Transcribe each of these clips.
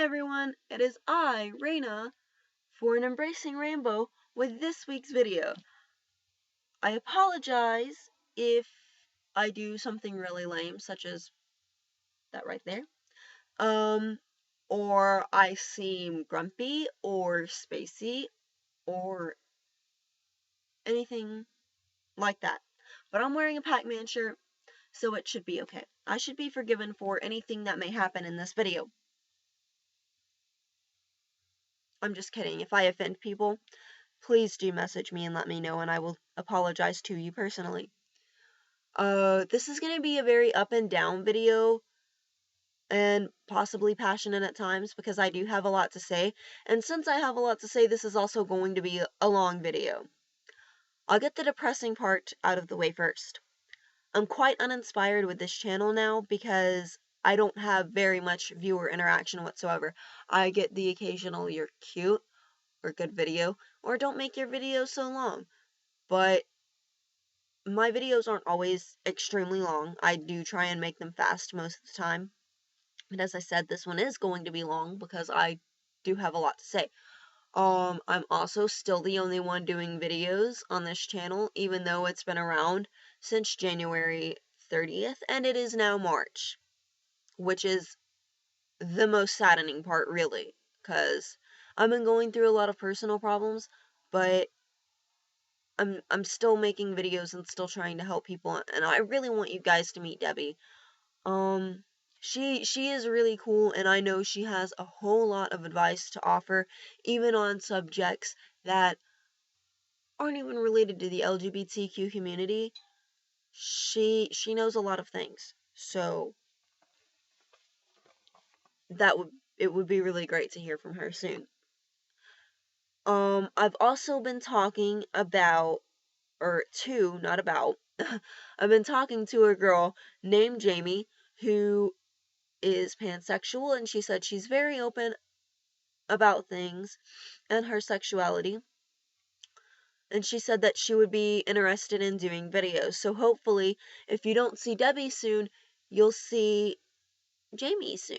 Hey everyone, it is I, Raina, for an Embracing Rainbow with this week's video. I apologize if I do something really lame, such as that right there. Or I seem grumpy or spacey or anything like that. But I'm wearing a Pac-Man shirt, so it should be okay. I should be forgiven for anything that may happen in this video. I'm just kidding. If I offend people, please do message me and let me know, and I will apologize to you personally. This is going to be a very up and down video, and possibly passionate at times, because I do have a lot to say, and since I have a lot to say, this is also going to be a long video. I'll get the depressing part out of the way first. I'm quite uninspired with this channel now, because I don't have very much viewer interaction whatsoever. I get the occasional "you're cute" or "good video," or "don't make your videos so long," but my videos aren't always extremely long. I do try and make them fast most of the time. And as I said, this one is going to be long because I do have a lot to say. I'm also still the only one doing videos on this channel, even though it's been around since January 30th, and it is now March, which is the most saddening part, really, because I've been going through a lot of personal problems, but I'm still making videos and still trying to help people, and I really want you guys to meet Debbie. She is really cool, and I know she has a whole lot of advice to offer, even on subjects that aren't even related to the LGBTQ community. She knows a lot of things, so it would be really great to hear from her soon. I've also been talking about, not about, I've been talking to a girl named Jamie who is pansexual, and she said she's very open about things and her sexuality. And she said that she would be interested in doing videos. So hopefully, if you don't see Debbie soon, you'll see Jamie soon.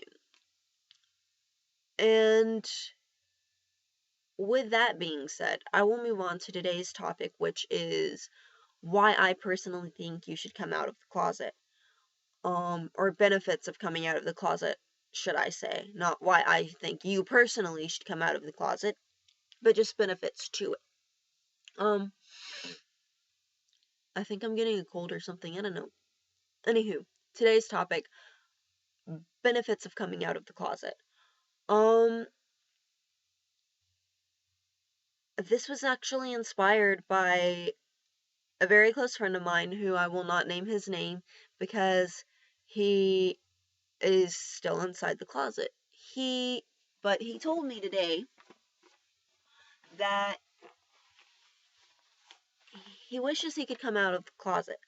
And with that being said, I will move on to today's topic, which is why I personally think you should come out of the closet. Or benefits of coming out of the closet, should I say. Not why I think you personally should come out of the closet, but just benefits to it. I think I'm getting a cold or something, I don't know. Anywho, today's topic, benefits of coming out of the closet. This was actually inspired by a very close friend of mine who I will not name his name because he is still inside the closet. But he told me today that he wishes he could come out of the closet,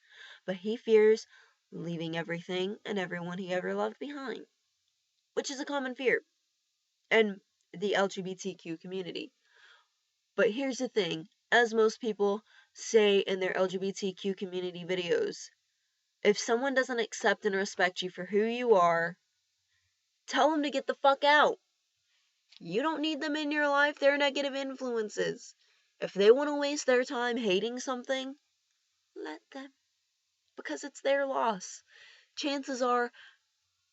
but he fears leaving everything and everyone he ever loved behind, which is a common fear in the LGBTQ community. But here's the thing, as most people say in their LGBTQ community videos, if someone doesn't accept and respect you for who you are, tell them to get the fuck out. You don't need them in your life, they're negative influences. If they want to waste their time hating something, let them. Because it's their loss. Chances are,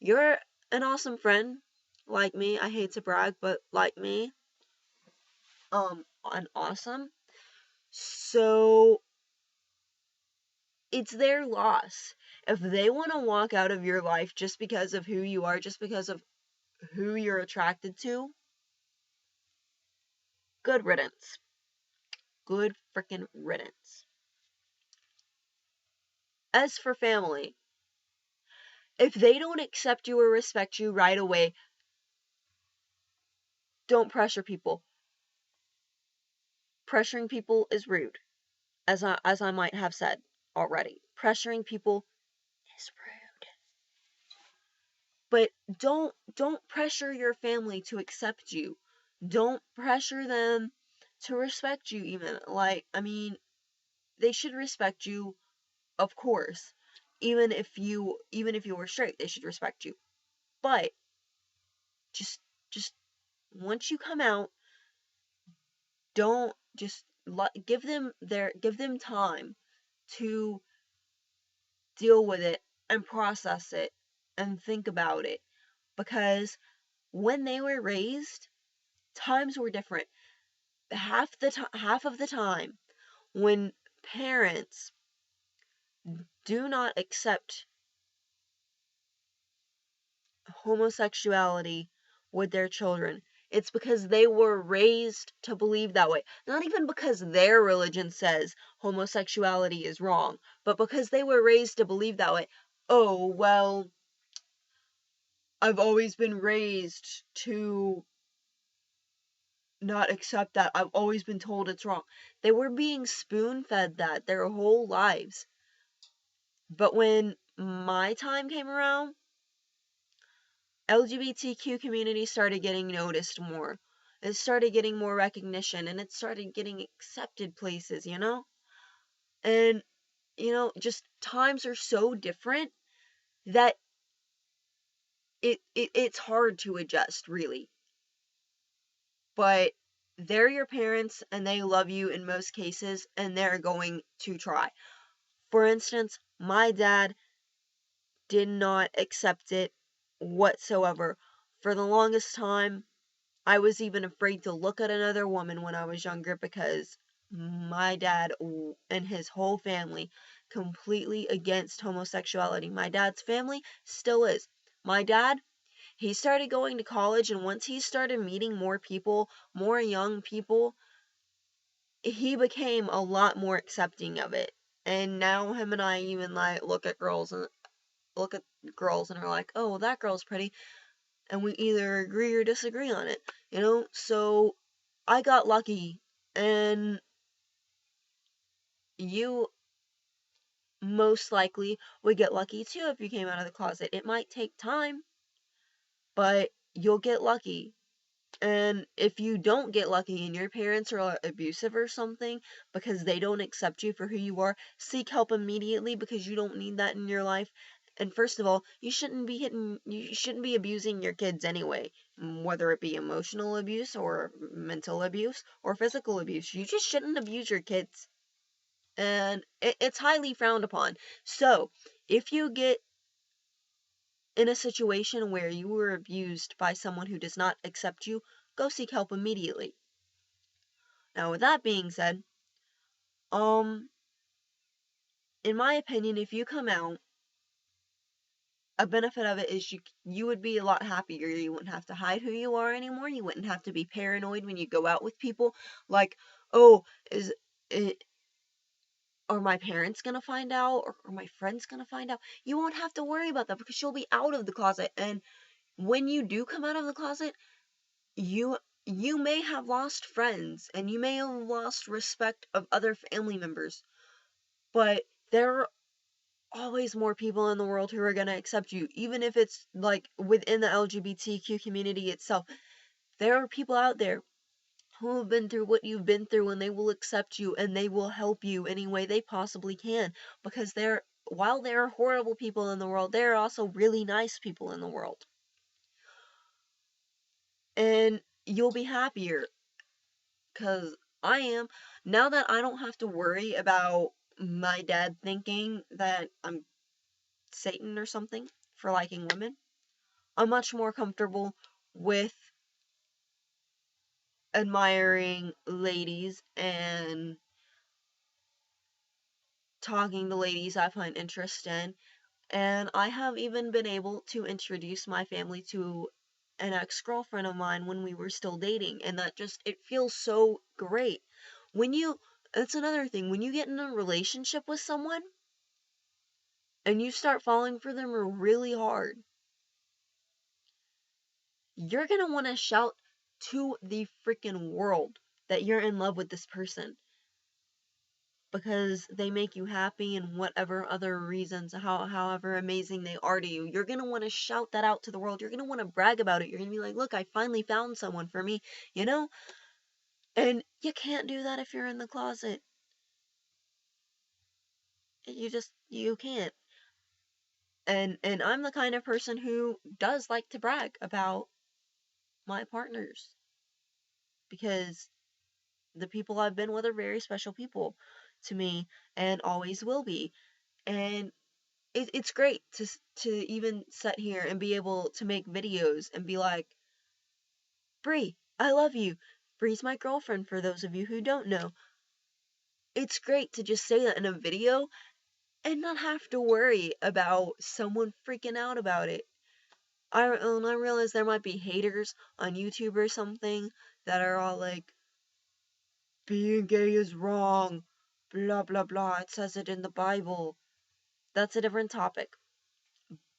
you're an awesome friend, like me. I hate to brag, but like me. An awesome. So, it's their loss. If they want to walk out of your life just because of who you are, just because of who you're attracted to, good riddance. Good frickin' riddance. As for family, if they don't accept you or respect you right away, don't pressure people. Pressuring people is rude, as I might have said already. Pressuring people is rude. But don't pressure your family to accept you. Don't pressure them to respect you even. Like, I mean, they should respect you, of course. Even if you were straight, they should respect you. But just just once you come out, don't just give them time to deal with it and process it and think about it, because when they were raised, times were different. Half of the time when parents do not accept homosexuality with their children, it's because they were raised to believe that way. Not even because their religion says homosexuality is wrong, but because they were raised to believe that way. Oh, well, I've always been raised to not accept that. I've always been told it's wrong. They were being spoon fed that their whole lives. But when my time came around, LGBTQ community started getting noticed more. It started getting more recognition and it started getting accepted places, you know? And, just times are so different that it's hard to adjust, really. But they're your parents and they love you in most cases and they're going to try. For instance, my dad did not accept it whatsoever. For the longest time, I was even afraid to look at another woman when I was younger because my dad and his whole family completely against homosexuality. My dad's family still is. My dad, he started going to college, and once he started meeting more people, more young people, he became a lot more accepting of it. And now him and I even like look at girls and are like, "Oh, well, that girl's pretty." And we either agree or disagree on it, So I got lucky, and you most likely would get lucky too if you came out of the closet. It might take time, but you'll get lucky. And if you don't get lucky and your parents are abusive or something because they don't accept you for who you are, seek help immediately because you don't need that in your life. And first of all, you shouldn't be abusing your kids anyway, whether it be emotional abuse or mental abuse or physical abuse. You just shouldn't abuse your kids. And it's highly frowned upon. So, if you get in a situation where you were abused by someone who does not accept you, go seek help immediately. Now, with that being said, um, in my opinion, if you come out, a benefit of it is you would be a lot happier. You wouldn't have to hide who you are anymore. You wouldn't have to be paranoid when you go out with people. Like, oh, is it, are my parents gonna find out, or are my friends gonna find out? You won't have to worry about that because you'll be out of the closet. And when you do come out of the closet, you you may have lost friends and you may have lost respect of other family members, but there are always more people in the world who are going to accept you, even if it's like within the LGBTQ community itself. There are people out there who have been through what you've been through and they will accept you and they will help you any way they possibly can, because while there are horrible people in the world, there are also really nice people in the world. And you'll be happier, because I am. Now that I don't have to worry about my dad thinking that I'm Satan or something for liking women, I'm much more comfortable with admiring ladies and talking to ladies I find interest in. And I have even been able to introduce my family to an ex-girlfriend of mine when we were still dating. And that just, it feels so great. When you, that's another thing, when you get in a relationship with someone and you start falling for them really hard, you're gonna want to shout to the freaking world that you're in love with this person because they make you happy and whatever other reasons, however amazing they are to you. You're gonna want to shout that out to the world. You're gonna want to brag about it. You're gonna be like, look, I finally found someone for me, you know? And you can't do that if you're in the closet. You can't. And I'm the kind of person who does like to brag about my partners, because the people I've been with are very special people to me and always will be. And it's great to even sit here and be able to make videos and be like, Bree, I love you. Bree's my girlfriend, for those of you who don't know. It's great to just say that in a video and not have to worry about someone freaking out about it. I realize there might be haters on YouTube or something that are all like, being gay is wrong, blah blah blah, it says it in the Bible. That's a different topic.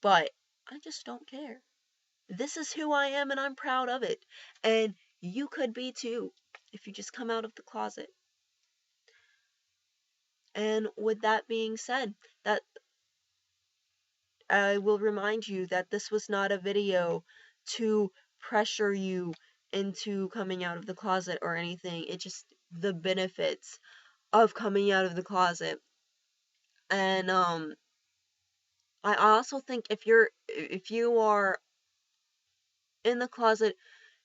But I just don't care. This is who I am and I'm proud of it. And you could be too if you just come out of the closet. And with that being said, that I will remind you that this was not a video to pressure you into coming out of the closet or anything. It's just the benefits of coming out of the closet. And I also think if you are in the closet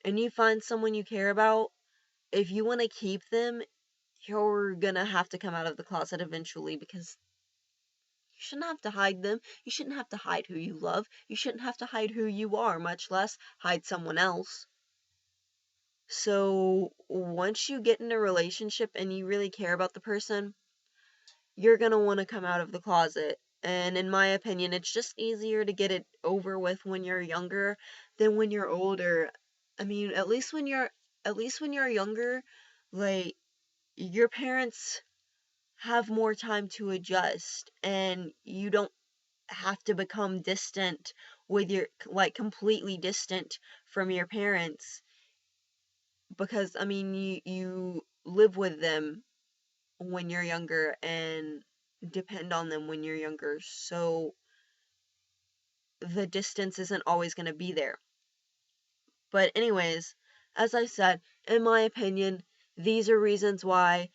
and you find someone you care about, if you want to keep them, you're gonna have to come out of the closet eventually, because you shouldn't have to hide them. You shouldn't have to hide who you love. You shouldn't have to hide who you are, much less hide someone else. So once you get in a relationship and you really care about the person, you're gonna want to come out of the closet. And in my opinion, it's just easier to get it over with when you're younger than when you're older. I mean, at least when you're younger, like, your parents have more time to adjust and you don't have to become distant with your, like, completely distant from your parents, because I mean you live with them when you're younger and depend on them when you're younger, so the distance isn't always going to be there. But anyways, as I said, in my opinion, these are reasons why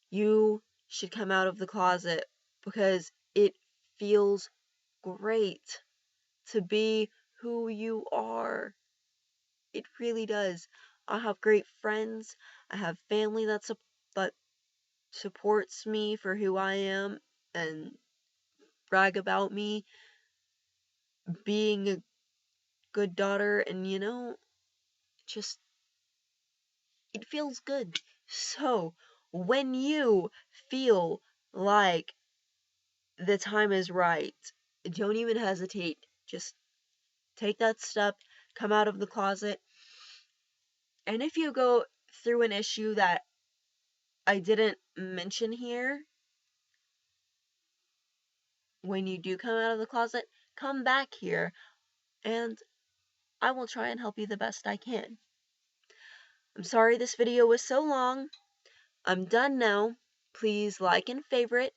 you should come out of the closet, because it feels great to be who you are. It really does. I have great friends. I have family that supports me for who I am and brag about me being a good daughter, and just, it feels good. So, when you feel like the time is right, don't even hesitate. Just take that step, come out of the closet. And if you go through an issue that I didn't mention here, when you do come out of the closet, come back here and I will try and help you the best I can. I'm sorry this video was so long. I'm done now. Please like and favorite.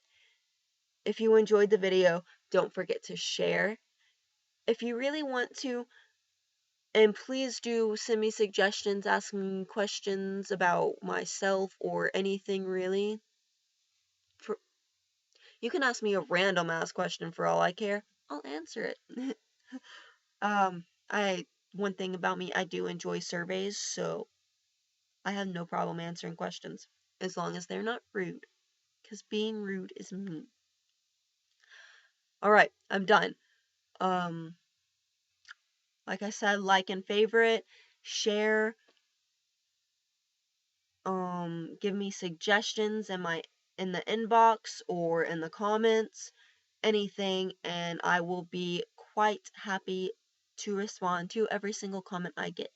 If you enjoyed the video, don't forget to share if you really want to. And please do send me suggestions, ask me questions about myself or anything really. For, you can ask me a random ass question for all I care. I'll answer it. I one thing about me, I do enjoy surveys, so I have no problem answering questions as long as they're not rude, because being rude is mean. All right, I'm done. Um, like I said, like and favorite, share, give me suggestions in the inbox or in the comments, anything, and I will be quite happy to respond to every single comment I get.